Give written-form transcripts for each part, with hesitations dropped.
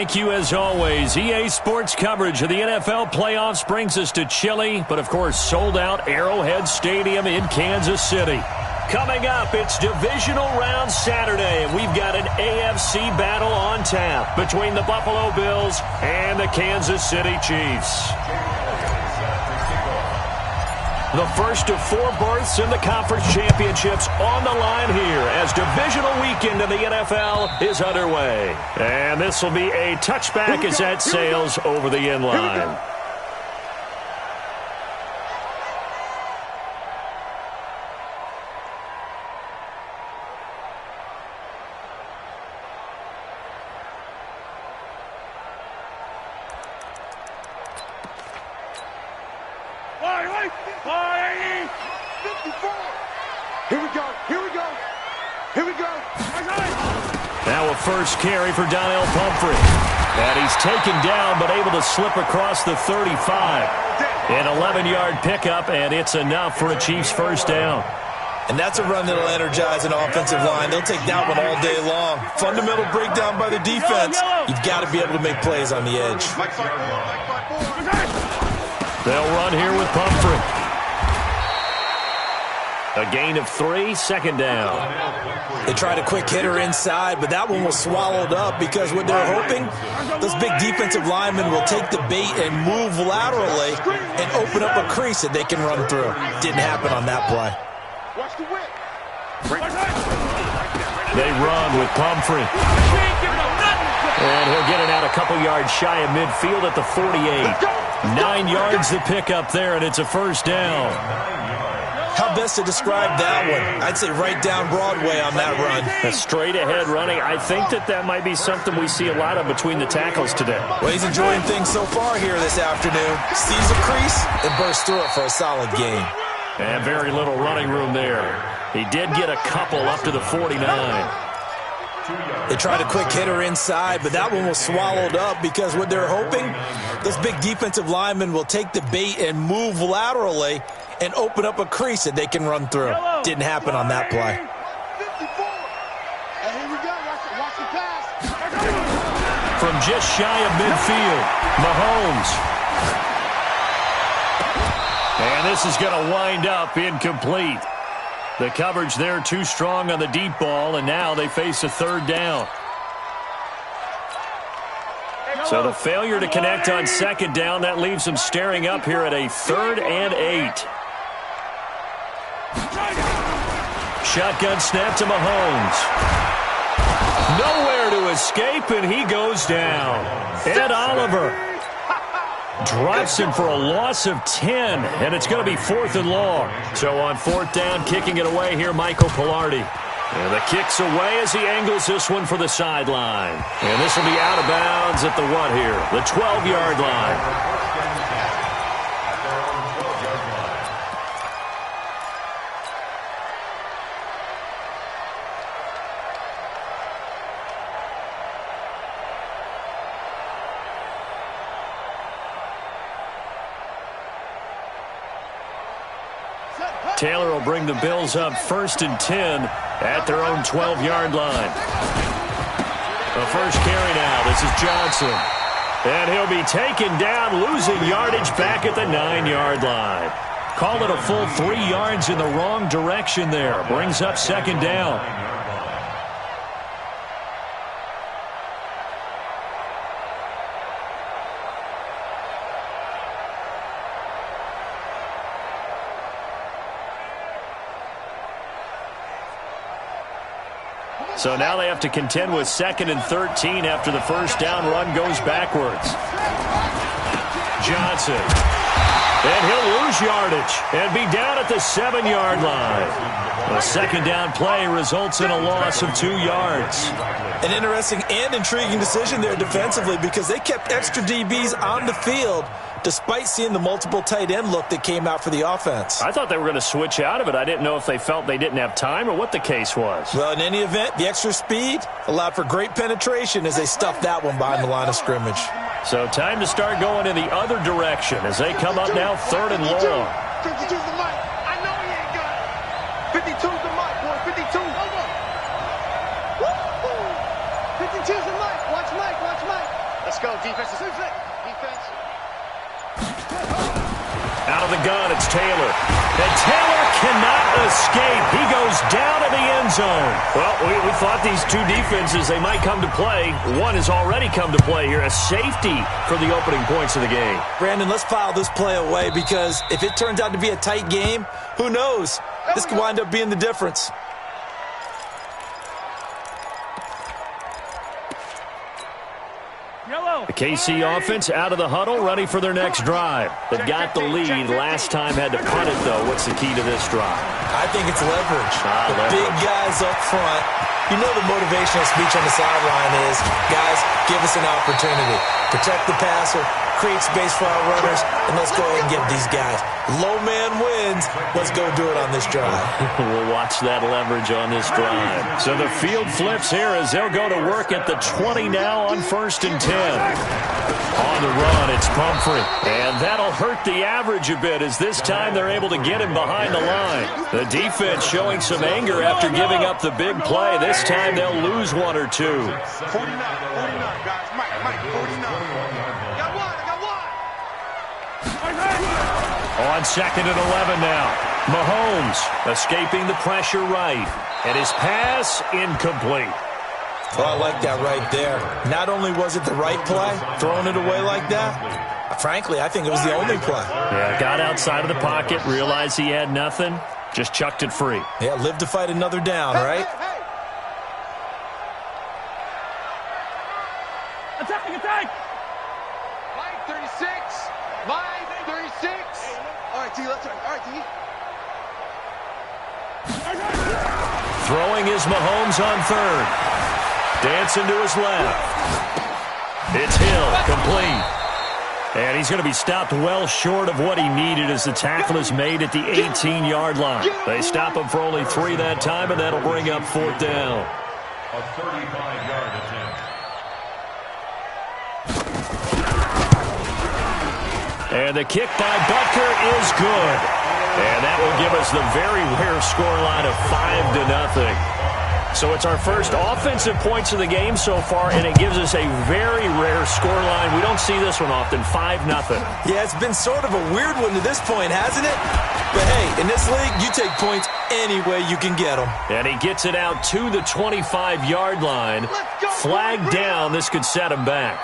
Thank you as always. EA Sports coverage of the NFL playoffs brings us to chilly, but of course sold out Arrowhead Stadium in Kansas City. Coming up, it's Divisional Round Saturday, and we've got an AFC battle on tap between the Buffalo Bills and the Kansas City Chiefs. The first of 4 berths in the conference championships on the line here as divisional weekend in the NFL is underway. And this will be a touchback as that sails over the end line. Now a first carry for Donnell Pumphrey. And he's taken down but able to slip across the 35. An 11-yard pickup, and it's enough for a Chiefs first down. And that's a run that'll energize an offensive line. They'll take that one all day long. Fundamental breakdown by the defense. You've got to be able to make plays on the edge. They'll run here with Pumphrey. A gain of 3, second down. They tried a quick hitter inside, but that one was swallowed up because what they're hoping, those big defensive linemen will take the bait and move laterally and open up a crease that they can run through. Didn't happen on that play. They run with Pumphrey. And he'll get it out a couple yards shy of midfield at the 48. 9 yards to pick up there, and it's a first down. How best to describe that one? I'd say right down Broadway on that run. A straight-ahead running. I think that might be something we see a lot of between the tackles today. Well, he's enjoying things so far here this afternoon. Sees a crease and bursts through it for a solid gain. And very little running room there. He did get a couple up to the 49. They tried a quick hitter inside, but that one was swallowed up because what they're hoping, those big defensive linemen will take the bait and move laterally and open up a crease that they can run through. Didn't happen on that play. From just shy of midfield, Mahomes. And this is going to wind up incomplete. The coverage there too strong on the deep ball, and now they face a third down. So the failure to connect on second down, that leaves them staring up here at a 3rd and 8. Shotgun snap to Mahomes. Nowhere to escape, and he goes down. Ed Oliver drops him for a loss of 10, and it's going to be 4th and long. So on 4th down, kicking it away here, Michael Pilardi. And the kick's away as he angles this one for the sideline. And this will be out of bounds at the what here? The 12-yard line. Taylor will bring the Bills up 1st and 10 at their own 12-yard line. The first carry now. This is Johnson. And he'll be taken down, losing yardage back at the 9-yard line. Call it a full 3 yards in the wrong direction there. Brings up 2nd down. So now they have to contend with 2nd and 13 after the first down run goes backwards. Johnson. And he'll lose yardage and be down at the 7-yard line. A second down play results in a loss of 2 yards. An interesting and intriguing decision there defensively because they kept extra DBs on the field despite seeing the multiple tight end look that came out for the offense. I thought they were going to switch out of it. I didn't know if they felt they didn't have time or what the case was. Well, in any event, the extra speed allowed for great penetration as they stuffed that one behind the line of scrimmage. So time to start going in the other direction as they come up now 3rd and long. 52's the mic. I know he ain't got it. 52's the mic, boy. 52. Woo! 52's the mic. Watch Mike. Watch Mike. go, defense. Defense. Out of the gun, it's Taylor. And Taylor cannot escape. He goes down in the end zone. Well, we thought these two defenses, they might come to play. One has already come to play here. A safety for the opening points of the game. Brandon, let's file this play away because if it turns out to be a tight game, who knows? This could wind up being the difference. The KC offense out of the huddle, ready for their next drive. They've got the lead. Last time had to punt it, though. What's the key to this drive? I think it's leverage. Big guys up front. You know the motivational speech on the sideline is, guys, give us an opportunity. Protect the passer, create space for our runners, and let's go ahead and give these guys. Low man wins. Let's go do it on this drive. We'll watch that leverage on this drive. So the field flips here as they'll go to work at the 20 now on 1st and 10. On the run, it's Pumphrey. And that'll hurt the average a bit as this time they're able to get him behind the line. The defense showing some anger after giving up the big play. This time they'll lose one or two. 49, guys. Mike, 49. Got one. On 2nd and 11 now. Mahomes escaping the pressure right. And his pass incomplete. Well, I like that right there. Not only was it the right play, throwing it away like that, frankly, I think it was the only play. Yeah, got outside of the pocket, realized he had nothing, just chucked it free. Yeah, live to fight another down, right? Attack! Line 36. Line 36. All right, T, let's try. All right, T. Throwing is Mahomes on 3rd. Dancing to his left. It's Hill, complete. And he's going to be stopped well short of what he needed as the tackle is made at the 18-yard line. They stop him for only 3 that time, and that'll bring up 4th down. A 35-yard attempt. And the kick by Butker is good. And that will give us the very rare scoreline of 5-0. So it's our first offensive points of the game so far, and it gives us a very rare scoreline. We don't see this one often, 5-0. Yeah, it's been sort of a weird one to this point, hasn't it? But hey, in this league, you take points any way you can get them. And he gets it out to the 25-yard line. Flag down. This could set him back.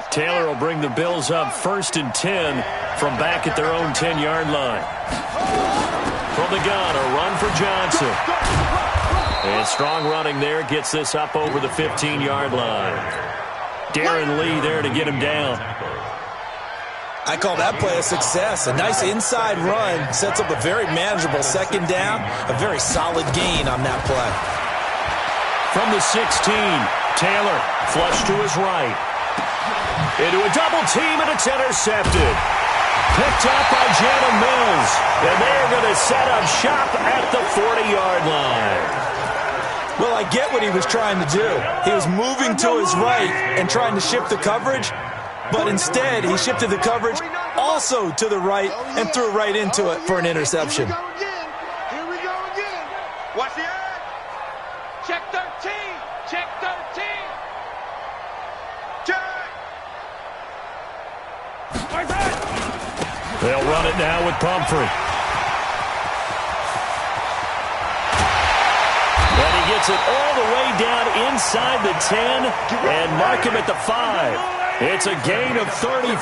Taylor will bring the Bills up 1st and 10 from back at their own 10-yard line. From the gun, a run for Johnson. And strong running there gets this up over the 15-yard line. Darren Lee there to get him down. I call that play a success. A nice inside run sets up a very manageable 2nd down. A very solid gain on that play. From the 16, Taylor flush to his right. Into a double team, and it's intercepted. Picked up by Jalen Mills. And they're going to set up shop at the 40-yard line. Well, I get what he was trying to do. He was moving to his right and trying to shift the coverage. But instead, he shifted the coverage also to the right and threw right into it for an interception. Here we go again. Watch the ad. Check 13. Check 13. Check. They'll run it now with Pumphrey. And he gets it all the way down inside the 10 and mark him at the 5. It's a gain of 35.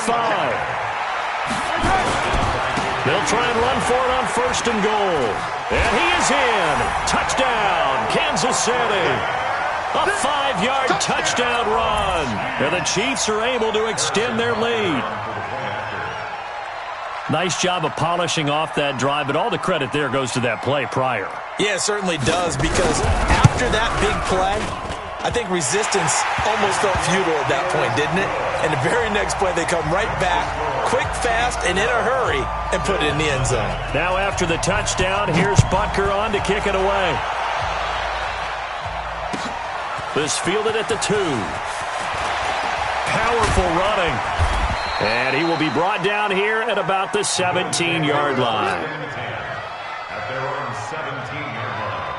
They'll try and run for it on 1st and goal. And he is in. Touchdown, Kansas City. A 5-yard touchdown run. And the Chiefs are able to extend their lead. Nice job of polishing off that drive, but all the credit there goes to that play prior. Yeah, it certainly does, because after that big play, I think resistance almost felt futile at that point, didn't it? And the very next play, they come right back, quick, fast, and in a hurry, and put it in the end zone. Now after the touchdown, here's Butker on to kick it away. This fielded at the 2. Powerful running. And he will be brought down here at about the 17-yard line. At their own 17-yard line.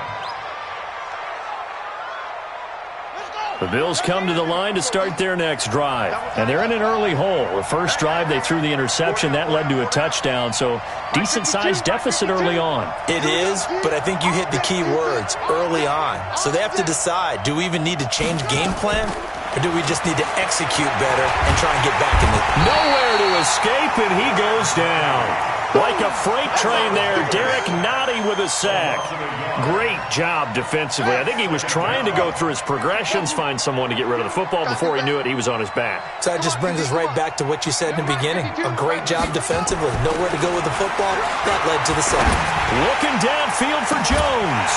The Bills come to the line to start their next drive. And they're in an early hole. The first drive, they threw the interception. That led to a touchdown. So decent-sized deficit early on. It is, but I think you hit the key words, early on. So they have to decide, do we even need to change game plan? Or do we just need to execute better and try and get back in it? Nowhere to escape, and he goes down. Like a freight train there, Derek Nottie with a sack. Great job defensively. I think he was trying to go through his progressions, find someone to get rid of the football. Before he knew it, he was on his back. So that just brings us right back to what you said in the beginning. A great job defensively. Nowhere to go with the football. That led to the sack. Looking downfield for Jones.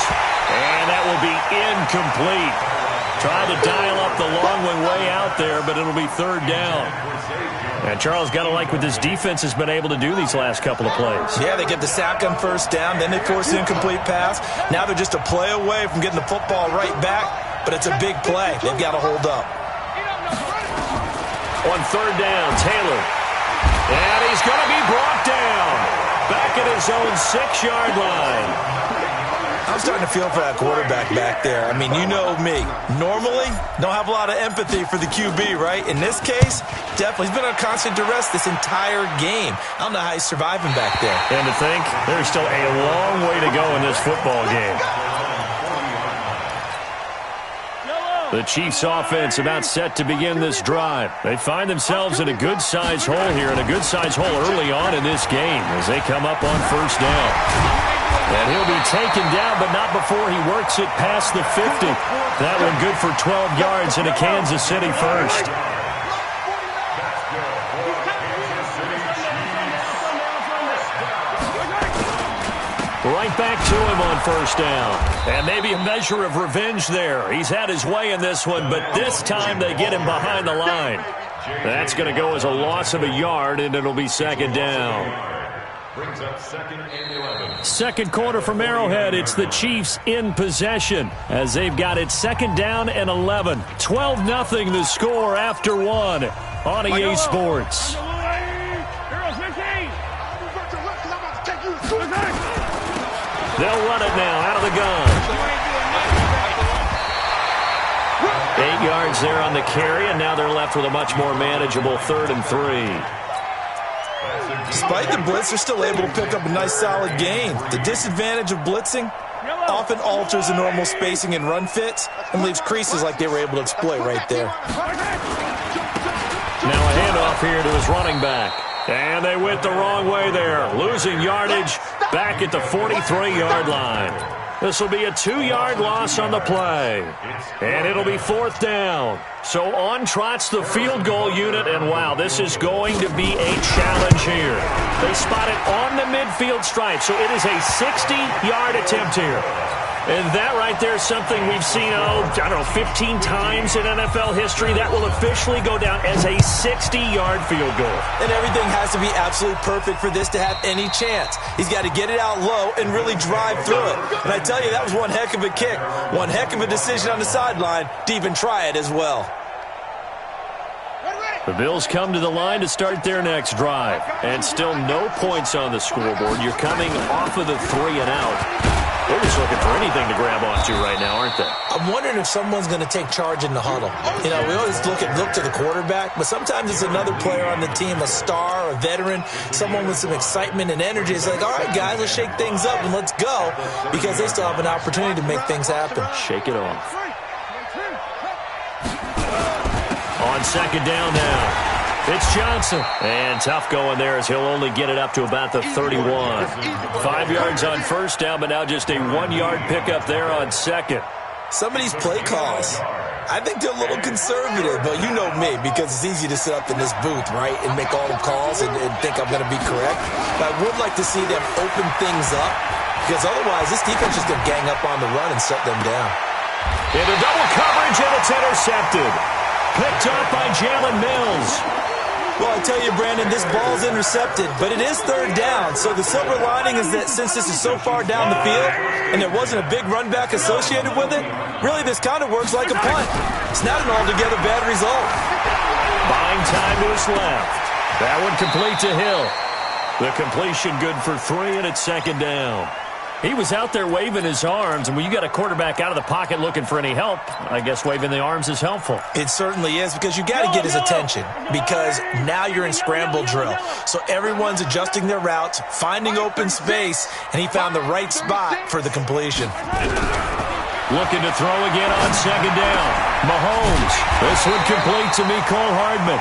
And that will be incomplete. Tried to dial up the long one way out there, but it'll be third down. And Charles, got to like what this defense has been able to do these last couple of plays. Yeah, they get the sack on first down, then they force the incomplete pass. Now they're just a play away from getting the football right back, but it's a big play. They've got to hold up. On third down, Taylor. And he's going to be brought down. Back at his own 6-yard line. I'm starting to feel for that quarterback back there. I mean, you know me. Normally, don't have a lot of empathy for the QB, right? In this case, definitely. He's been on constant duress this entire game. I don't know how he's surviving back there. And to think, there's still a long way to go in this football game. The Chiefs' offense about set to begin this drive. They find themselves in a good-sized hole here, and a good-sized hole early on in this game as they come up on first down. And he'll be taken down, but not before he works it past the 50. That one good for 12 yards in a Kansas City first. Right back to him on first down. And maybe a measure of revenge there. He's had his way in this one, but this time they get him behind the line. That's going to go as a loss of a yard, and it'll be second down. Brings up second and 11. Second quarter from Arrowhead. It's the Chiefs in possession as they've got it second down and 11. 12-0 the score after one on EA Sports. They'll run it now out of the gun. 8 yards there on the carry, and now they're left with a much more manageable 3rd and 3. Despite the blitz, they're still able to pick up a nice solid gain. The disadvantage of blitzing often alters the normal spacing and run fits and leaves creases like they were able to exploit right there. Now a handoff here to his running back. And they went the wrong way there. Losing yardage back at the 43-yard line. This will be a 2-yard loss on the play. And it'll be fourth down. So on trots the field goal unit, and wow, this is going to be a challenge here. They spot it on the midfield stripe, so it is a 60-yard attempt here. And that right there is something we've seen, 15 times in NFL history. That will officially go down as a 60-yard field goal. And everything has to be absolutely perfect for this to have any chance. He's got to get it out low and really drive through it. And I tell you, that was one heck of a kick. One heck of a decision on the sideline to even try it as well. The Bills come to the line to start their next drive. And still no points on the scoreboard. You're coming off of the 3 and out. They're just looking for anything to grab onto right now, aren't they? I'm wondering if someone's going to take charge in the huddle. You know, we always look to the quarterback, but sometimes it's another player on the team, a star, a veteran, someone with some excitement and energy. It's like, all right, guys, let's shake things up and let's go, because they still have an opportunity to make things happen. Shake it off. On second down now. It's Johnson. And tough going there as he'll only get it up to about the 31. 5 yards on first down, but now just a 1-yard pickup there on second. Some of these play calls, I think they're a little conservative, but you know me, because it's easy to sit up in this booth, right, and make all the calls and think I'm going to be correct. But I would like to see them open things up, because otherwise this defense is going to gang up on the run and shut them down. Into double coverage, and it's intercepted. Picked up by Jalen Mills. Well, I tell you, Brandon, this ball's intercepted, but it is third down. So the silver lining is that since this is so far down the field and there wasn't a big run back associated with it, really this kind of works like a punt. It's not an altogether bad result. Buying time to his left. That one complete to Hill. The completion good for 3, and it's second down. He was out there waving his arms, and when you got a quarterback out of the pocket looking for any help, I guess waving the arms is helpful. It certainly is, because you got to get his attention, because now you're in scramble drill. So everyone's adjusting their routes, finding open space, and he found the right spot for the completion. Looking to throw again on second down. Mahomes. This one complete to Mecole Hardman.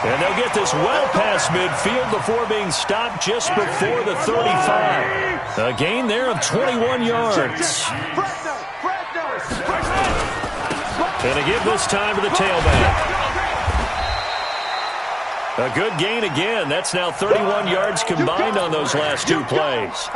And they'll get this well past midfield before being stopped just before the 35. A gain there of 21 yards. And a give this time to the tailback. A good gain again. That's now 31 yards combined on those last two plays.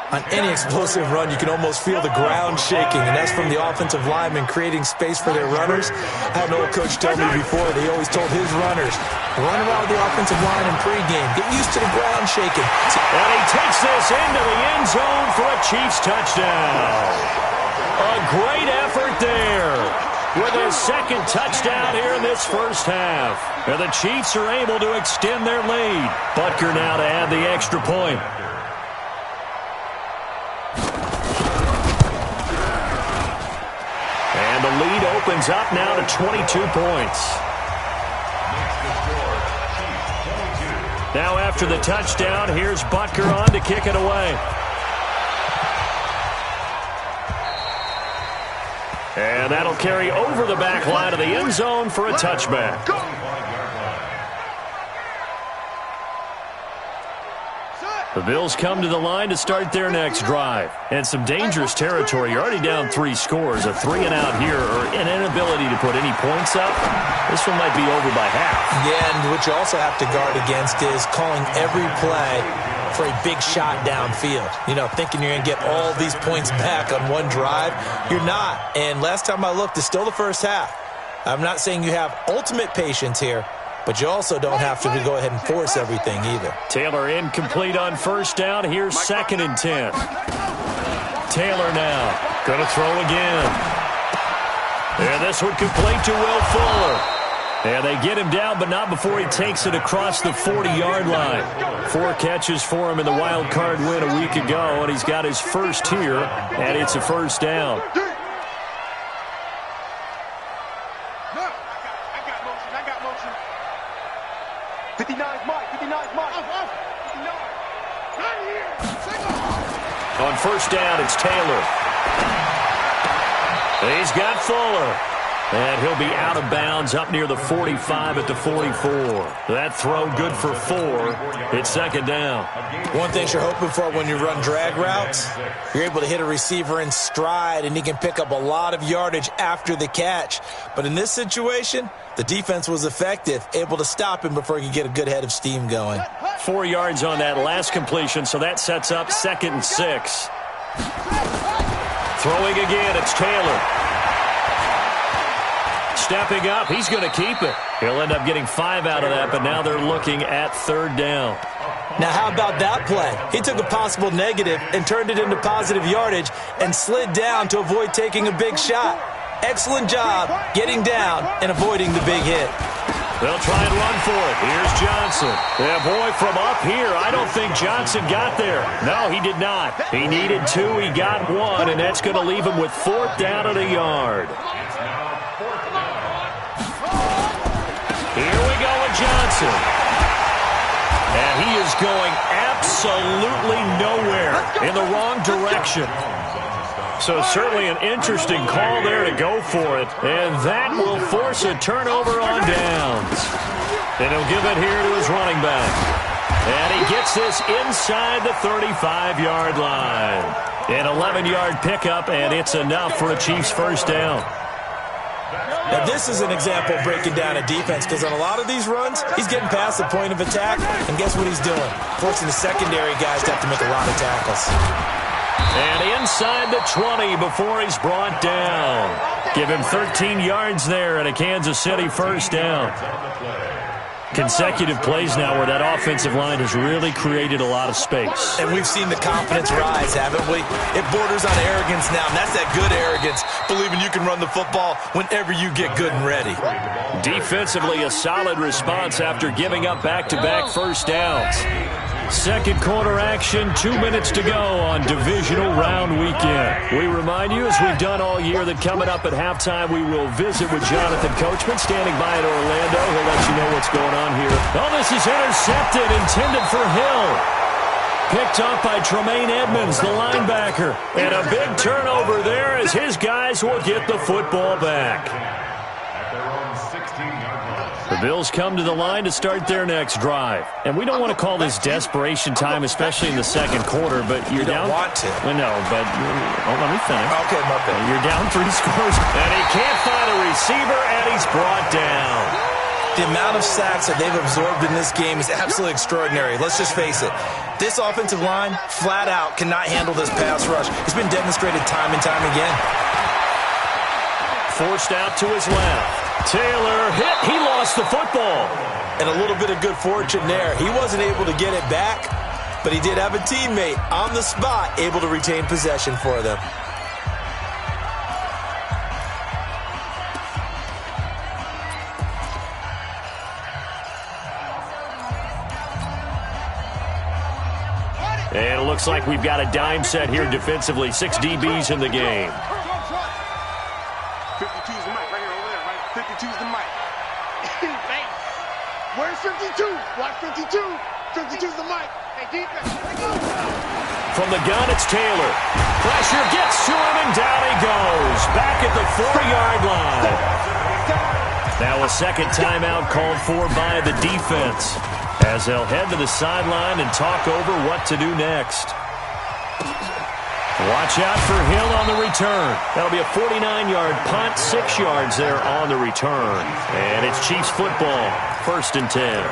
On any explosive run, you can almost feel the ground shaking, and that's from the offensive linemen creating space for their runners. I had an old coach tell me before, he always told his runners, run around the offensive line in pregame. Get used to the ground shaking. And he takes this into the end zone for a Chiefs touchdown. A great effort there with his second touchdown here in this first half. And the Chiefs are able to extend their lead. Butker now to add the extra point. And the lead opens up now to 22 points. Now after the touchdown, here's Butker on to kick it away. And that'll carry over the back line of the end zone for a touchback. The Bills come to the line to start their next drive. And some dangerous territory. You're already down 3 scores. A 3-and-out here, or an inability to put any points up. This one might be over by half. Yeah, and what you also have to guard against is calling every play for a big shot downfield. You know, thinking you're going to get all these points back on one drive. You're not. And last time I looked, it's still the first half. I'm not saying you have ultimate patience here, but you also don't have to go ahead and force everything either. Taylor incomplete on first down. Here's 2nd and 10. Taylor now going to throw again. And this one complete to Will Fuller. And they get him down, but not before he takes it across the 40-yard line. 4 catches for him in the wild card win a week ago, and he's got his first here, and it's a first down. On first down, it's Taylor. He's got Fuller. And he'll be out of bounds up near the 45 at the 44. That throw good for 4. It's 2nd down. One thing you're hoping for when you run drag routes, you're able to hit a receiver in stride, and he can pick up a lot of yardage after the catch. But in this situation, the defense was effective, able to stop him before he could get a good head of steam going. 4 yards on that last completion, so that sets up 2nd and 6. Throwing again, it's Taylor. Stepping up, he's going to keep it. He'll end up getting 5 out of that, but now they're looking at 3rd down. Now, how about that play? He took a possible negative and turned it into positive yardage and slid down to avoid taking a big shot. Excellent job getting down and avoiding the big hit. They'll try and run for it. Here's Johnson. Yeah, boy, from up here, I don't think Johnson got there. No, he did not. He needed 2. He got 1, and that's going to leave him with 4th down at a yard. Here we go with Johnson. And he is going absolutely nowhere, in the wrong direction. So certainly an interesting call there to go for it. And that will force a turnover on downs. And he'll give it here to his running back. And he gets this inside the 35-yard line. An 11-yard pickup, and it's enough for a Chiefs first down. Now, this is an example of breaking down a defense, because on a lot of these runs, he's getting past the point of attack, and guess what he's doing? Forcing the secondary guys to have to make a lot of tackles. And inside the 20 before he's brought down. Give him 13 yards there and a Kansas City first down. Consecutive plays now where that offensive line has really created a lot of space. And we've seen the confidence rise, haven't we? It borders on arrogance now, and that's that good arrogance, believing you can run the football whenever you get good and ready. Defensively, a solid response after giving up back-to-back first downs. Second quarter action, 2 minutes to go on divisional round weekend. We remind you, as we've done all year, that coming up at halftime, we will visit with Jonathan Coachman standing by at Orlando. He'll let you know what's going on here. Oh, this is intercepted, intended for Hill. Picked up by Tremaine Edmonds, the linebacker. And a big turnover there as his guys will get the football back. At their own 16-yard line. The Bills come to the line to start their next drive. And we don't want to call this desperation time, especially in the second quarter, but you're down. You don't want to. Well, no, but let me finish. Okay, my bad. You're down 3 scores, and he can't find a receiver, and he's brought down. The amount of sacks that they've absorbed in this game is absolutely extraordinary. Let's just face it. This offensive line, flat out, cannot handle this pass rush. It's been demonstrated time and time again. Forced out to his left. Taylor hit. He lost the football. And a little bit of good fortune there. He wasn't able to get it back, but he did have a teammate on the spot able to retain possession for them. And it looks like we've got a dime set here defensively. 6 DBs in the game. 52's the mic right here over there, right? 52's the mic. Where's 52? Watch 52. 52's the mic. Hey, defense. From the gun, it's Taylor. Pressure gets to him, and down he goes. Back at the 4-yard line. Now a second timeout called for by the defense, as they'll head to the sideline and talk over what to do next. Watch out for Hill on the return. That'll be a 49-yard punt, 6 yards there on the return. And it's Chiefs football, 1st and 10.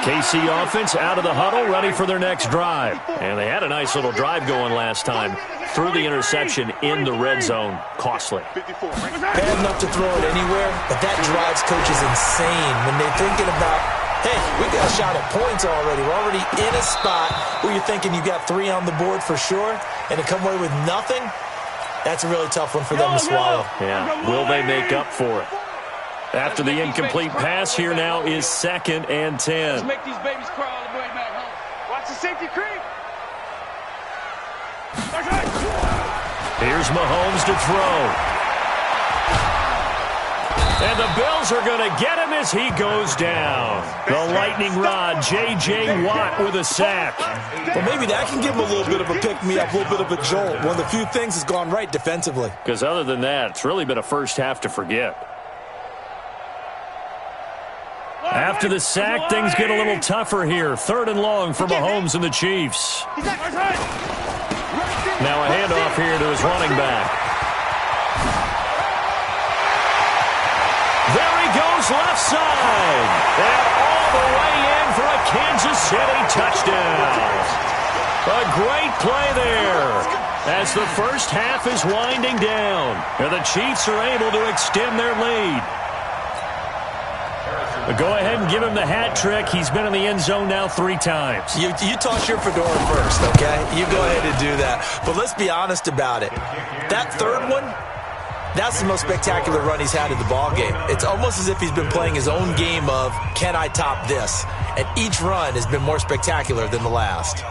KC offense out of the huddle, ready for their next drive. And they had a nice little drive going last time. Threw the interception in the red zone. Costly. Bad enough to throw it anywhere, but that drives coaches insane when they're thinking about, hey, we got a shot at points already. We're already in a spot where you're thinking you got 3 on the board for sure, and to come away with nothing, that's a really tough one for them to swallow. Yeah, will they make up for it? After the incomplete pass, here now is 2nd and 10. Let's make these babies cry all the way back home. Watch the safety creep. Here's Mahomes to throw. And the Bills are going to get him as he goes down. The lightning rod, J.J. Watt with a sack. Well, maybe that can give him a little bit of a pick-me-up, a little bit of a jolt. One of the few things that's gone right defensively. Because other than that, it's really been a first half to forget. After the sack, things get a little tougher here. 3rd and long for Mahomes and the Chiefs. Now a handoff here to his running back. There he goes left side. And all the way in for a Kansas City touchdown. A great play there as the first half is winding down. And the Chiefs are able to extend their lead. Go ahead and give him the hat trick. He's been in the end zone now 3 times. You toss your fedora first, okay? You go ahead and do that. But let's be honest about it. That 3rd one, that's the most spectacular run he's had in the ballgame. It's almost as if he's been playing his own game of, can I top this? And each run has been more spectacular than the last.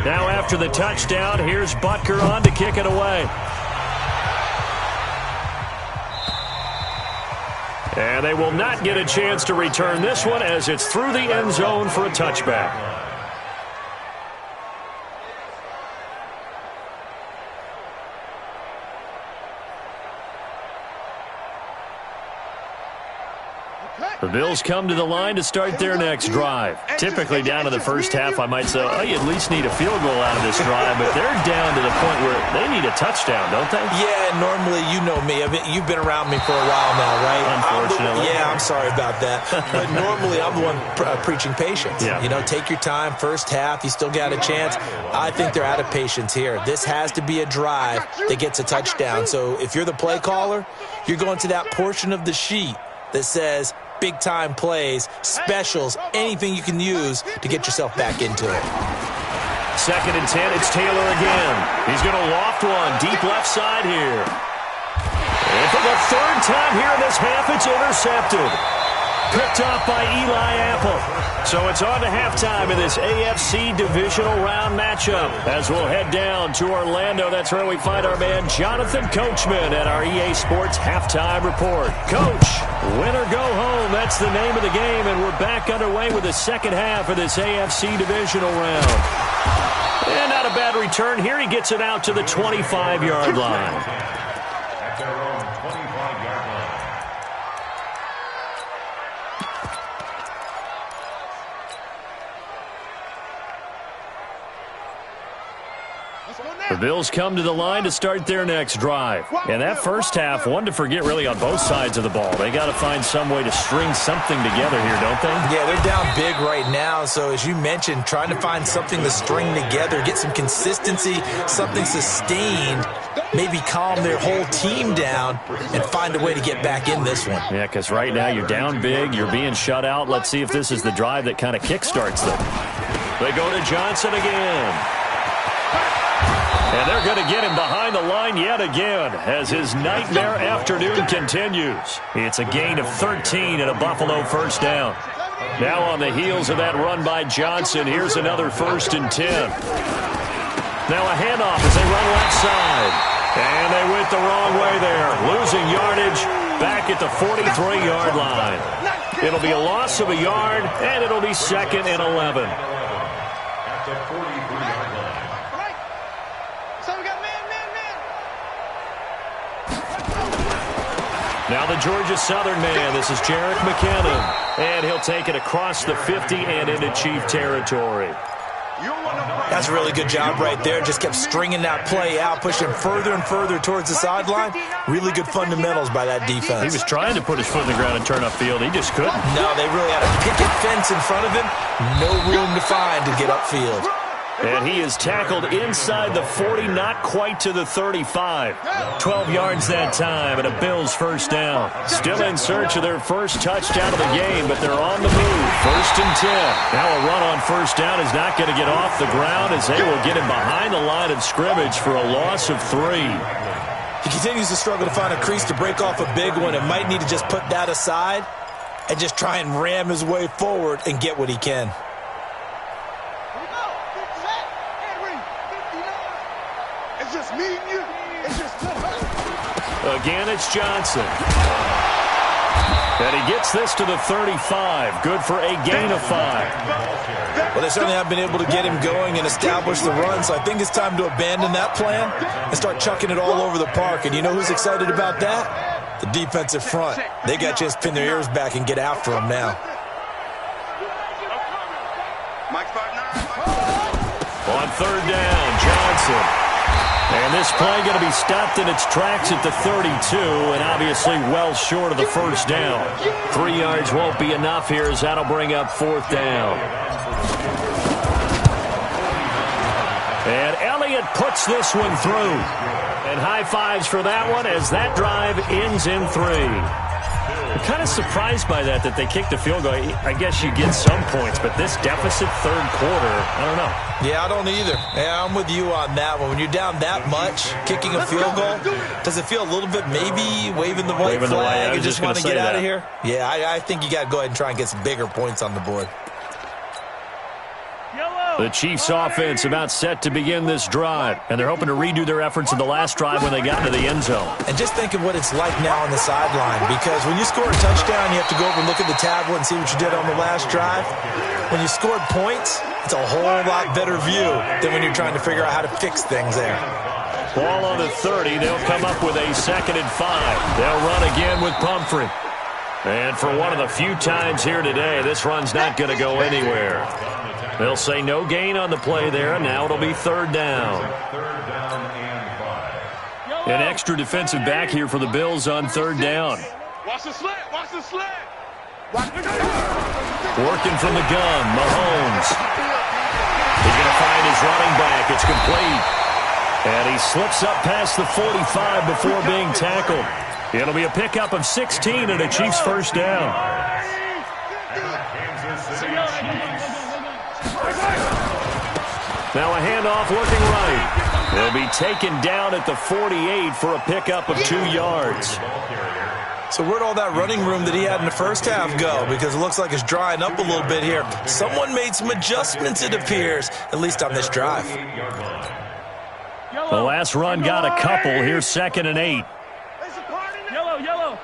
Now after the touchdown, here's Butker on to kick it away. And they will not get a chance to return this one as it's through the end zone for a touchback. The Bills come to the line to start their next drive. Typically down to the first half, I might say, oh, you at least need a field goal out of this drive, but they're down to the point where they need a touchdown, don't they? Yeah, normally, you know me. You've been around me for a while now, right? Unfortunately. I'm sorry about that. But normally, I'm the one preaching patience. Yeah. You know, take your time, first half, you still got a chance. I think they're out of patience here. This has to be a drive that gets a touchdown. So if you're the play caller, you're going to that portion of the sheet that says big-time plays, specials, anything you can use to get yourself back into it. 2nd and 10, it's Taylor again. He's going to loft one deep left side here. And for the third time here in this half, it's intercepted. Picked off by Eli Apple. So it's on to halftime in this AFC divisional round matchup. As we'll head down to Orlando, that's where we find our man Jonathan Coachman at our EA Sports Halftime Report. Coach, win or go home, that's the name of the game, and we're back underway with the second half of this AFC divisional round. And not a bad return here. He gets it out to the 25-yard line. At their own 25-yard line. The Bills come to the line to start their next drive. And that first half, one to forget really on both sides of the ball. They got to find some way to string something together here, don't they? Yeah, they're down big right now. So as you mentioned, trying to find something to string together, get some consistency, something sustained, maybe calm their whole team down and find a way to get back in this one. Yeah, because right now you're down big, you're being shut out. Let's see if this is the drive that kind of kickstarts them. They go to Johnson again. And they're going to get him behind the line yet again as his nightmare afternoon continues. It's a gain of 13 and a Buffalo first down. Now on the heels of that run by Johnson, here's another 1st and 10. Now a handoff as they run left side. And they went the wrong way there, losing yardage back at the 43-yard line. It'll be a loss of a yard, and it'll be 2nd and 11. At the 43-yard line. Now the Georgia Southern man, this is Jerick McKinnon. And he'll take it across the 50 and into Chief territory. That's a really good job right there. Just kept stringing that play out, pushing further and further towards the sideline. Really good fundamentals by that defense. He was trying to put his foot in the ground and turn upfield. He just couldn't. No, they really had a picket fence in front of him. No room to find to get upfield. And he is tackled inside the 40, not quite to the 35. 12 yards that time and a Bills first down. Still in search of their first touchdown of the game, but they're on the move. 1st and 10. Now a run on first down is not going to get off the ground as they will get him behind the line of scrimmage for a loss of 3. He continues to struggle to find a crease to break off a big one and might need to just put that aside and just try and ram his way forward and get what he can. Again, it's Johnson. And he gets this to the 35. Good for a gain of 5. Well, they certainly have been able to get him going and establish the run, so I think it's time to abandon that plan and start chucking it all over the park. And you know who's excited about that? The defensive front. They got a chance to pin their ears back and get after him now. On 3rd down, Johnson. And this play going to be stopped in its tracks at the 32, and obviously well short of the first down. 3 yards won't be enough here as that'll bring up 4th down. And Elliott puts this one through. And high fives for that one as that drive ends in 3. I'm kind of surprised by that they kicked the field goal. I guess you get some points, but this deficit 3rd quarter, I don't know. Yeah, I don't either. Yeah, I'm with you on that one. When you're down that much, kicking a field goal, does it feel a little bit maybe waving the white flag and just want to get out of here? Yeah, I think you got to go ahead and try and get some bigger points on the board. The Chiefs offense about set to begin this drive, and they're hoping to redo their efforts in the last drive when they got into the end zone. And just think of what it's like now on the sideline, because when you score a touchdown, you have to go over and look at the tablet and see what you did on the last drive. When you scored points, it's a whole lot better view than when you're trying to figure out how to fix things there. Ball on the 30. They'll come up with a 2nd and 5. They'll run again with Pumphrey. And for one of the few times here today, this run's not going to go anywhere. They'll say no gain on the play there, and now it'll be 3rd down. An extra defensive back here for the Bills on 3rd down. Watch the slant. Watch the slant. Working from the gun, Mahomes. He's going to find his running back. It's complete. And he slips up past the 45 before being tackled. It'll be a pickup of 16 and a Chiefs first down. Now a handoff looking right. He'll be taken down at the 48 for a pickup of 2 yards. So where'd all that running room that he had in the first half go? Because it looks like it's drying up a little bit here. Someone made some adjustments, it appears, at least on this drive. The last run got a couple. Here's 2nd and 8. Yellow.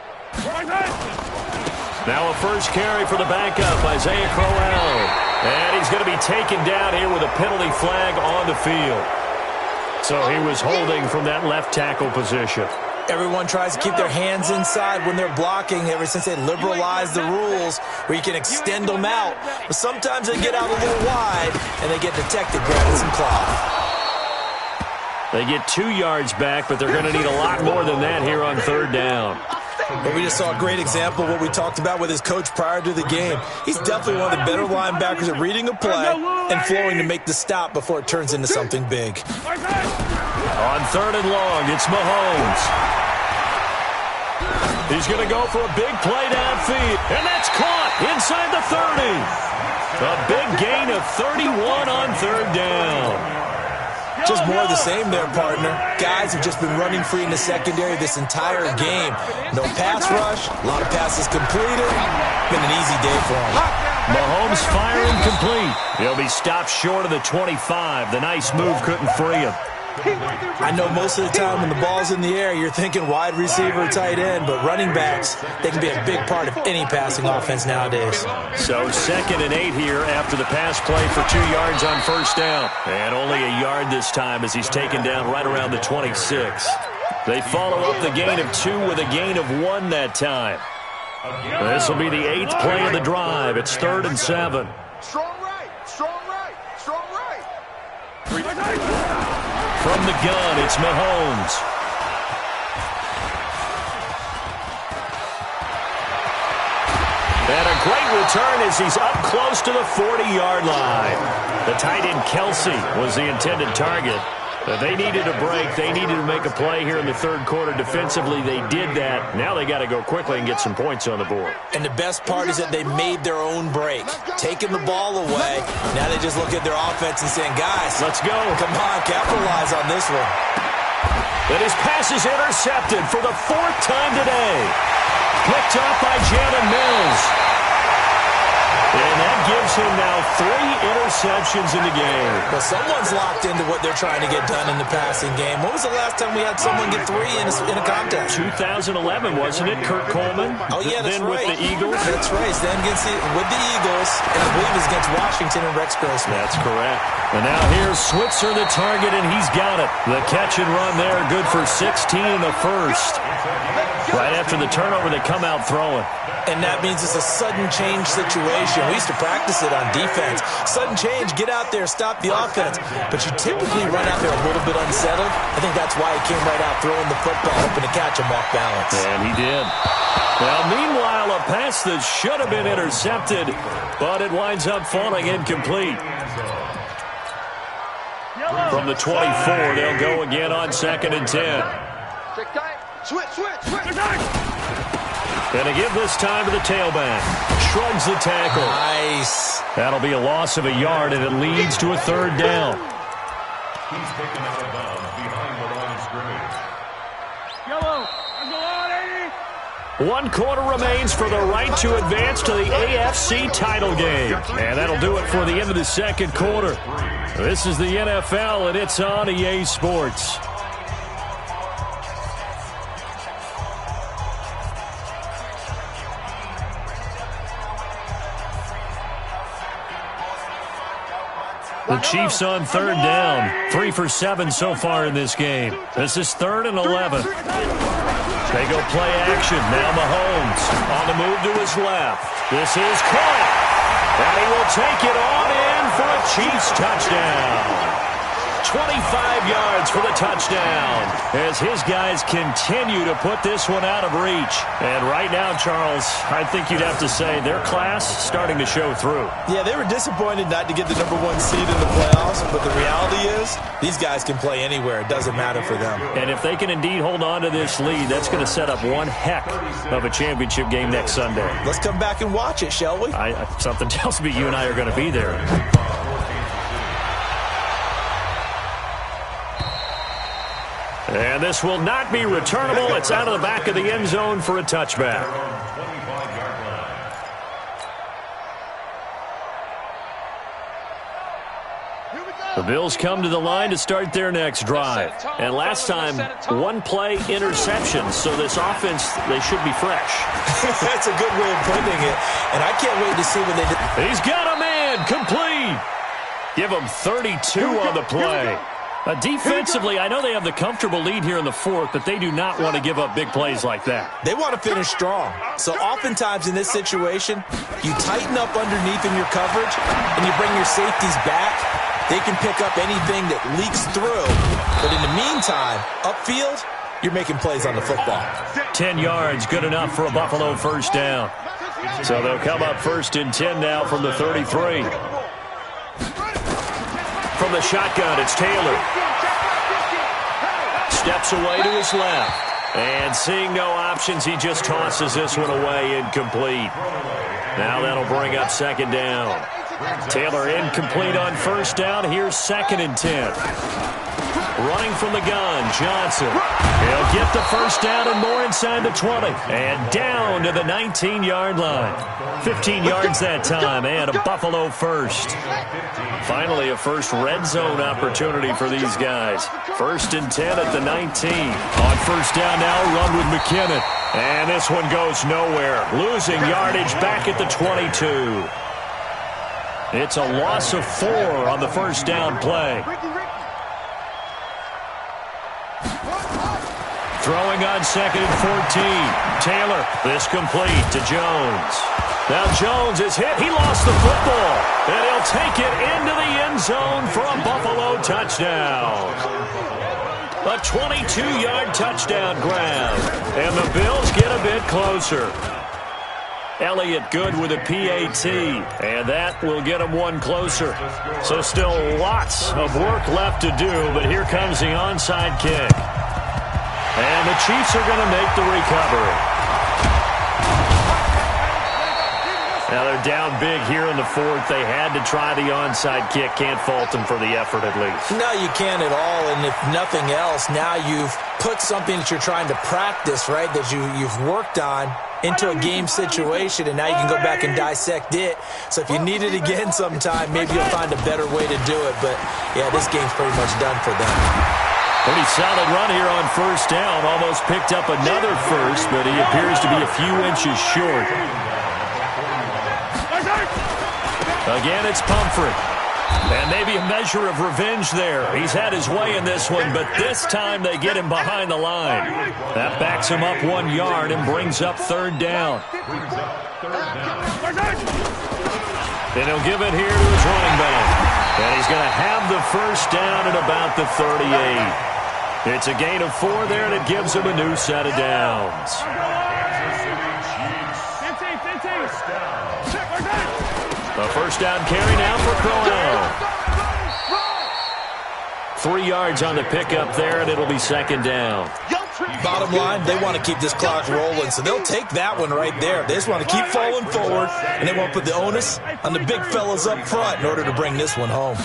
Now a first carry for the backup, Isaiah Crowell. And he's going to be taken down here with a penalty flag on the field. So he was holding from that left tackle position. Everyone tries to keep their hands inside when they're blocking ever since they liberalized the rules where you can extend them out. But sometimes they get out a little wide and they get detected grabbing some cloth. They get 2 yards back, but they're going to need a lot more than that here on 3rd down. But we just saw a great example of what we talked about with his coach prior to the game. He's definitely one of the better linebackers at reading a play and flowing to make the stop before it turns into something big. On 3rd and long, it's Mahomes. He's going to go for a big play downfield, and that's caught inside the 30. A big gain of 31 on 3rd down. Just more of the same there, partner. Guys have just been running free in the secondary this entire game. No pass rush, a lot of passes completed. Been an easy day for him. Mahomes firing complete. He'll be stopped short of the 25. The nice move couldn't free him. I know most of the time when the ball's in the air, you're thinking wide receiver, tight end, but running backs, they can be a big part of any passing offense nowadays. So 2nd and 8 here after the pass play for 2 yards on 1st down. And only a yard this time as he's taken down right around the 26. They follow up the gain of 2 with a gain of 1 that time. This will be the 8th play of the drive. It's 3rd and 7. Strong right. From the gun, it's Mahomes. And a great return as he's up close to the 40-yard line. The tight end Kelsey was the intended target. But they needed a break. They needed to make a play here in the 3rd quarter. Defensively, they did that. Now they got to go quickly and get some points on the board. And the best part is that they made their own break. Taking the ball away. Now they just look at their offense and saying, guys, let's go. Come on, capitalize on this one. And his pass is intercepted for the 4th time today. Picked off by Jalen Mills. And that gives him now 3 interceptions in the game. Well, someone's locked into what they're trying to get done in the passing game. When was the last time we had someone get 3 in a contest? 2011, wasn't it? Kurt Coleman? Oh, yeah, that's then right. With the Eagles? That's right. Then with the Eagles, and I believe it's against Washington and Rex Grossman. That's correct. And now here's Switzer, the target, and he's got it. The catch and run there, good for 16 and a first. Right after the turnover, they come out throwing. And that means it's a sudden change situation. We used to practice it on defense. Sudden change, get out there, stop the offense. But you typically run out there a little bit unsettled. I think that's why he came right out throwing the football, hoping to catch him off balance. And he did. Now, meanwhile, a pass that should have been intercepted, but it winds up falling incomplete. From the 24, they'll go again on 2nd and 10. Switch. And to give this time to the tailback. Shrugs the tackle. Nice. That'll be a loss of a yard, and it leads to a 3rd down. He's taken out of bounds behind the line of scrimmage. Yellow. 1 quarter remains for the right to advance to the AFC title game. And that'll do it for the end of the 2nd quarter. This is the NFL, and it's on EA Sports. The Chiefs on 3rd down. 3 for 7 so far in this game. This is 3rd and 11. They go play action. Now Mahomes on the move to his left. This is caught. And he will take it on in for a Chiefs touchdown. 25 yards for the touchdown as his guys continue to put this one out of reach. And right now, Charles, I think you'd have to say their class starting to show through. Yeah, they were disappointed not to get the #1 seed in the playoffs, but the reality is these guys can play anywhere. It doesn't matter for them. And if they can indeed hold on to this lead, that's going to set up one heck of a championship game next Sunday. Let's come back and watch it, shall we? Something tells me you and I are going to be there. And this will not be returnable. It's out of the back of the end zone for a touchback. The Bills come to the line to start their next drive. And last time, one-play interception. So this offense, they should be fresh. That's a good way of putting it. And I can't wait to see what they do. He's got a man complete. Give him 32 on the play. Defensively, I know they have the comfortable lead here in the fourth, but they do not want to give up big plays like that. They want to finish strong. So oftentimes in this situation, you tighten up underneath in your coverage, and you bring your safeties back. They can pick up anything that leaks through. But in the meantime, upfield, you're making plays on the football. 10 yards, good enough for a Buffalo first down. So they'll come up first and 10 now from the 33. From the shotgun, it's Taylor. Steps away to his left. And seeing no options, he just tosses this one away, incomplete. Now that'll bring up second down. Taylor incomplete on first down. Here's second and 10. Running from the gun, Johnson. He'll get the first down and more inside the 20. And down to the 19-yard line. 15 yards that time and a Buffalo first. Finally, a first red zone opportunity for these guys. First and 10 at the 19. On first down now, run with McKinnon. And this one goes nowhere. Losing yardage back at the 22. It's a loss of 4 on the first down play. Throwing on second and 14. Taylor, this complete to Jones. Now Jones is hit. He lost the football. And he'll take it into the end zone for a Buffalo touchdown. A 22-yard touchdown grab. And the Bills get a bit closer. Elliott good with a PAT, and that will get him one closer. So still lots of work left to do, but here comes the onside kick. And the Chiefs are going to make the recovery. Now they're down big here in the fourth. They had to try the onside kick. Can't fault them for the effort at least. No, you can't at all. And if nothing else, now you've put something that you're trying to practice, right, that you've worked on into a game situation, and now you can go back and dissect it. So if you need it again sometime, maybe you'll find a better way to do it. But, yeah, this game's pretty much done for them. Pretty solid run here on first down. Almost picked up another first, but he appears to be a few inches short. Again, it's Pumphrey. And maybe a measure of revenge there. He's had his way in this one, but this time they get him behind the line. That backs him up 1 yard and brings up third down. And he'll give it here to his running back. And he's going to have the first down at about the 38. It's a gain of 4 there, and it gives him a new set of downs. A first down carry now for Crowell. 3 yards on the pickup there, and it'll be second down. Bottom line, they want to keep this clock rolling, so they'll take that one right there. They just want to keep falling forward, and they want to put the onus on the big fellas up front in order to bring this one home.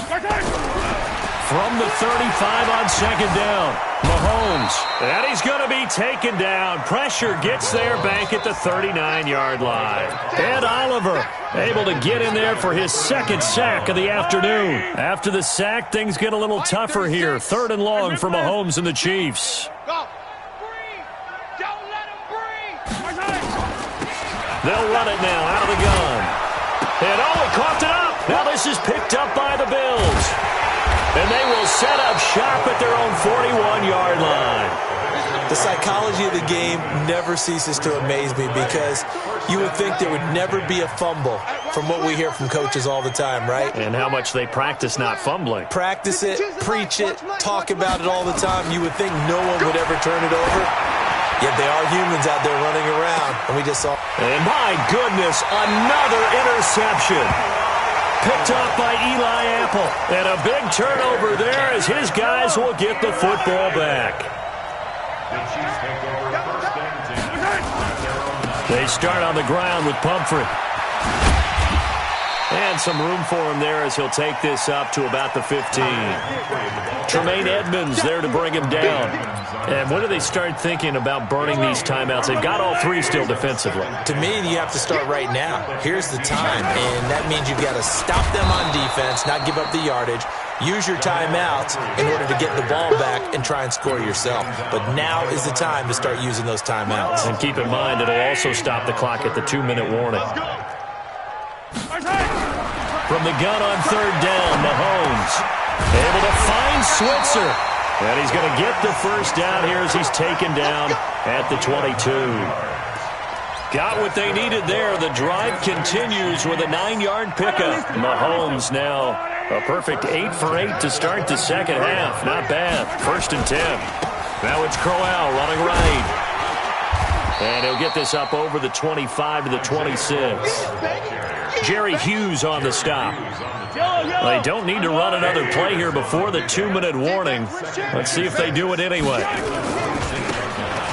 From the 35 on second down, Mahomes. And he's going to be taken down. Pressure gets there back at the 39-yard line. Ed Oliver able to get in there for his second sack of the afternoon. After the sack, things get a little tougher here. Third and long for Mahomes and the Chiefs. They'll run it now out of the gun. And caught it up. Now this is picked up by the Bills. And they will set up shop at their own 41-yard line. The psychology of the game never ceases to amaze me because you would think there would never be a fumble from what we hear from coaches all the time, right? And how much they practice not fumbling. Practice it, preach it, talk about it all the time. You would think no one would ever turn it over. Yet they are humans out there running around, and we just saw. And my goodness, another interception. Picked off by Eli Apple. And a big turnover there as his guys will get the football back. They start on the ground with Pumphrey. And some room for him there as he'll take this up to about the 15. Tremaine Edmonds there to bring him down. And when do they start thinking about burning these timeouts? They've got all three still defensively. To me, you have to start right now. Here's the time, and that means you've got to stop them on defense, not give up the yardage, use your timeouts in order to get the ball back and try and score yourself. But now is the time to start using those timeouts. And keep in mind, it'll also stop the clock at the 2-minute warning. From the gun on third down, Mahomes able to find Switzer. And he's going to get the first down here as he's taken down at the 22. Got what they needed there. The drive continues with a 9-yard pickup. Mahomes now a perfect 8 for 8 to start the second half. Not bad. 1st and 10. Now it's Crowell running right. And he'll get this up over the 25 to the 26. Jerry Hughes on the stop. They don't need to run another play here before the 2-minute warning. Let's see if they do it anyway.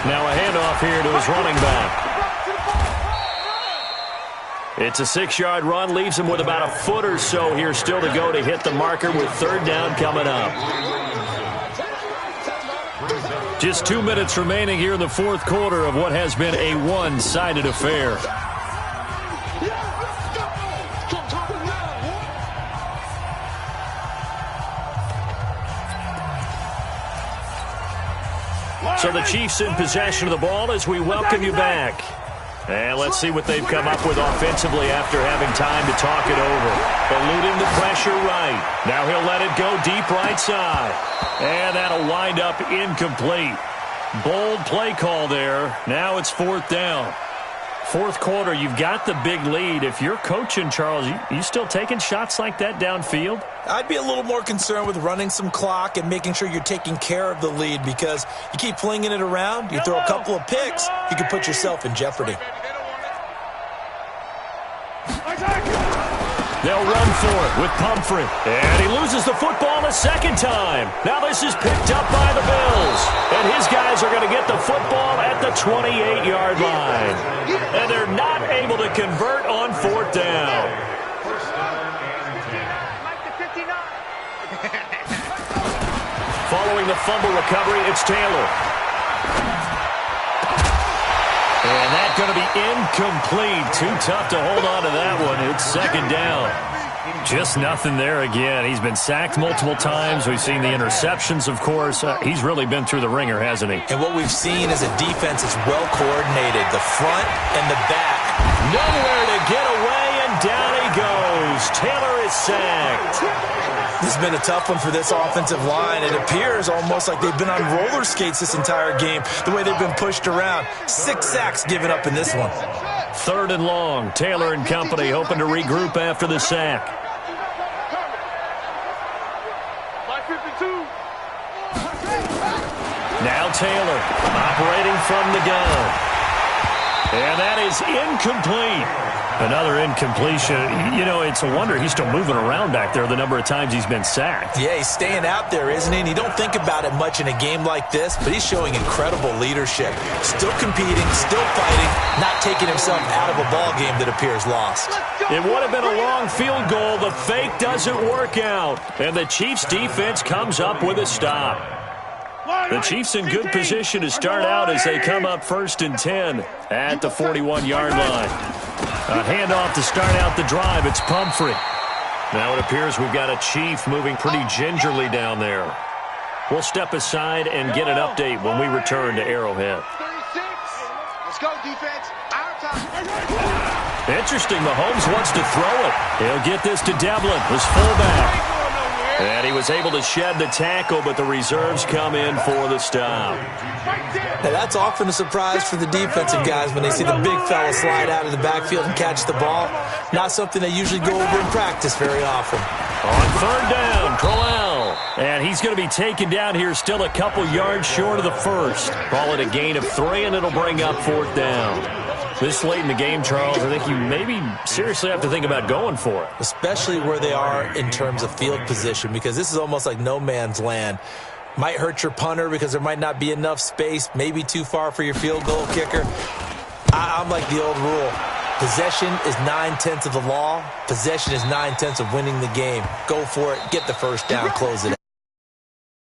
Now a handoff here to his running back. It's a 6-yard run, leaves him with about a foot or so here still to go to hit the marker with third down coming up. Just 2 minutes remaining here in the fourth quarter of what has been a one-sided affair. So the Chiefs in possession of the ball as we welcome you back. And let's see what they've come up with offensively after having time to talk it over. Eluding the pressure right. Now he'll let it go deep right side. And that'll wind up incomplete. Bold play call there. Now it's 4th down. Fourth quarter, you've got the big lead. If you're coaching, Charles, you still taking shots like that downfield? I'd be a little more concerned with running some clock and making sure you're taking care of the lead, because you keep flinging it around, you throw a couple of picks, you can put yourself in jeopardy. They'll run for it with Pumphrey. And he loses the football a second time. Now this is picked up by the Bills. And his guys are going to get the football at the 28-yard line. And they're not able to convert on 4th down. Following the fumble recovery, it's Taylor. And that's going to be incomplete. Too tough to hold on to that one. It's 2nd down. Just nothing there again. He's been sacked multiple times. We've seen the interceptions, of course. He's really been through the ringer, hasn't he? And what we've seen is a defense that's well coordinated. The front and the back. Nowhere to get away, and down he goes. Taylor is sacked. This has been a tough one for this offensive line. It appears almost like they've been on roller skates this entire game, the way they've been pushed around. 6 sacks given up in this one. 3rd and long. Taylor and company hoping to regroup after the sack. Now Taylor operating from the gun. And that is incomplete. Another incompletion. You know, it's a wonder he's still moving around back there the number of times he's been sacked. Yeah, he's staying out there, isn't he? And you don't think about it much in a game like this, but he's showing incredible leadership. Still competing, still fighting, not taking himself out of a ball game that appears lost. It would have been a long field goal. The fake doesn't work out. And the Chiefs defense comes up with a stop. The Chiefs in good position to start out as they come up 1st and 10 at the 41-yard line. A handoff to start out the drive. It's Pumphrey. Now it appears we've got a Chief moving pretty gingerly down there. We'll step aside and get an update when we return to Arrowhead. 36. Let's go, defense. Our time. Interesting. Mahomes wants to throw it. He'll get this to Devlin, his fullback. And he was able to shed the tackle, but the reserves come in for the stop. Now that's often a surprise for the defensive guys when they see the big fella slide out of the backfield and catch the ball. Not something they usually go over in practice very often. On 3rd down, Crowell. And he's going to be taken down here still a couple yards short of the first. Call it a gain of 3, and it'll bring up 4th down. This late in the game, Charles, I think you maybe seriously have to think about going for it. Especially where they are in terms of field position, because this is almost like no man's land. Might hurt your punter because there might not be enough space, maybe too far for your field goal kicker. I'm like the old rule. Possession is 9/10 of the law. Possession is 9/10 of winning the game. Go for it. Get the first down. Close it out.